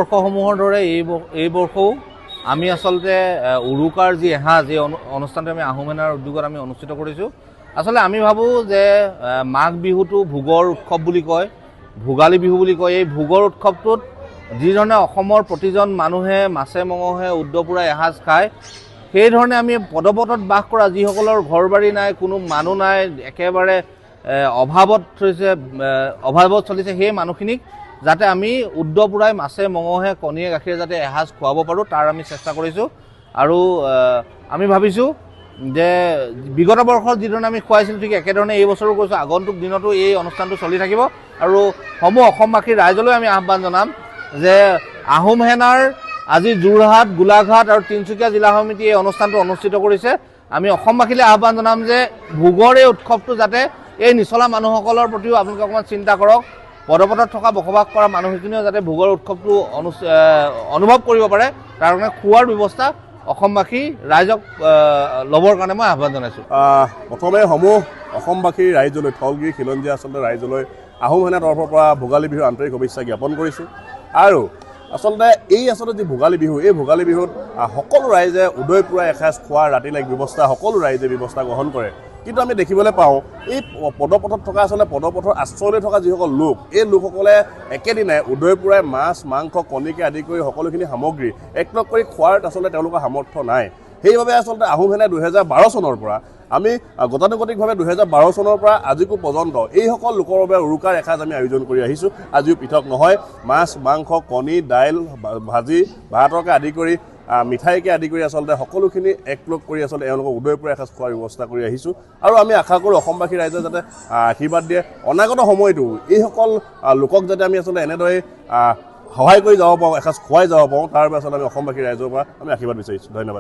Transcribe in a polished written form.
বৰ্ষসমূহৰ দৰে এই বৰ্ষও আমি আচলতে উৰুকাৰ যি এসাঁজ এই অনুষ্ঠানটো আমি আহোম সেনাৰ উদ্যোগত আমি অনুষ্ঠিত কৰিছোঁ। আচলতে আমি ভাবোঁ যে মাঘ বিহুটো ভোগৰ উৎসৱ বুলি কয়, ভোগালী বিহু বুলি কয়। এই ভোগৰ উৎসৱটোত যিধৰণে অসমৰ প্ৰতিজন মানুহে মাছে মঙহে উদ্দপুৰাই এসাঁজ খায়, সেইধৰণে আমি পদপথত বাস কৰা যিসকলৰ ঘৰ বাৰী নাই, কোনো মানুহ নাই, একেবাৰে অভাৱত চলিছে, সেই মানুহখিনিক যাতে আমি উদ্দপুৰাই মাছে মঙহে কণীয়ে গাখীৰে যাতে এসাঁজ খুৱাব পাৰোঁ তাৰ আমি চেষ্টা কৰিছোঁ। আৰু আমি ভাবিছোঁ যে বিগত বৰ্ষত যিধৰণে আমি খুৱাইছিলোঁ ঠিক একেধৰণে এই বছৰো কৈছোঁ, আগন্তুক দিনতো এই অনুষ্ঠানটো চলি থাকিব। আৰু সমূহ অসমবাসীৰ ৰাইজলৈ আমি আহ্বান জনাম যে আহোম সেনাৰ আজি যোৰহাট, গোলাঘাট আৰু তিনিচুকীয়া জিলা সমিতি এই অনুষ্ঠানটো অনুষ্ঠিত কৰিছে। আমি অসমবাসীলৈ আহ্বান জনাম যে ভোগৰ এই উৎসৱটো যাতে এই নিচলা মানুহসকলৰ প্ৰতিও আপোনালোকে অকণমান চিন্তা কৰক, পদপথত থকা বসবাস কৰা মানুহখিনিও যাতে ভোগৰ উৎসৱটো অনুভৱ কৰিব পাৰে, তাৰ কাৰণে খোৱাৰ ব্যৱস্থা অসমবাসী ৰাইজক ল'বৰ কাৰণে মই আহ্বান জনাইছোঁ। প্ৰথমে সমূহ অসমবাসী ৰাইজলৈ, থলগিৰি খিলঞ্জীয়া আচলতে ৰাইজলৈ আহোম সেনাৰ তৰফৰ পৰা ভোগালী বিহুৰ আন্তৰিক শুভেচ্ছা জ্ঞাপন কৰিছোঁ। আৰু আচলতে যি ভোগালী বিহু, এই ভোগালী বিহুত সকলো ৰাইজে উদয় পুৰাই এসাঁজ খোৱাৰ ৰাতিলাইক ব্যৱস্থা সকলো ৰাইজে ব্যৱস্থা গ্ৰহণ কৰে। কিন্তু আমি দেখিবলৈ পাওঁ এই পদপথত থকা পদপথৰ আশ্ৰয় লৈ থকা যিসকল লোক, এই লোকসকলে একেদিনাই উদয় পুৰাই মাছ মাংস কণীকে আদি কৰি সকলোখিনি সামগ্ৰী একলগ কৰি খোৱাৰ আচলতে তেওঁলোকৰ সামৰ্থ্য নাই। সেইবাবে আচলতে আহোম সেনাই 2012 চনৰ পৰা আমি গতানুগতিকভাৱে 2012 চনৰ পৰা আজিকো পৰ্যন্ত এইসকল লোকৰ বাবে উৰুকাৰ এসাঁজ আমি আয়োজন কৰি আহিছোঁ। আজিও পৃথক নহয়, মাছ মাংস কণী দাইল ভাজি ভাতকে আদি কৰি মিঠাইকে আদি কৰি আচলতে সকলোখিনি একলগ কৰি আচলতে এওঁলোকক উদয় পুৰাই এসাঁজ খোৱাৰ ব্যৱস্থা কৰি আহিছোঁ। আৰু আমি আশা কৰোঁ অসমবাসী ৰাইজে যাতে আশীৰ্বাদ দিয়ে, অনাগত সময়তো এইসকল লোকক যাতে আমি আচলতে এনেদৰে সহায় কৰি যাব পাৰোঁ, এসাঁজ খুৱাই যাব পাৰোঁ, তাৰ বাবে আচলতে আমি অসমবাসী ৰাইজৰ পৰা আমি আশীৰ্বাদ বিচাৰিছোঁ। ধন্যবাদ।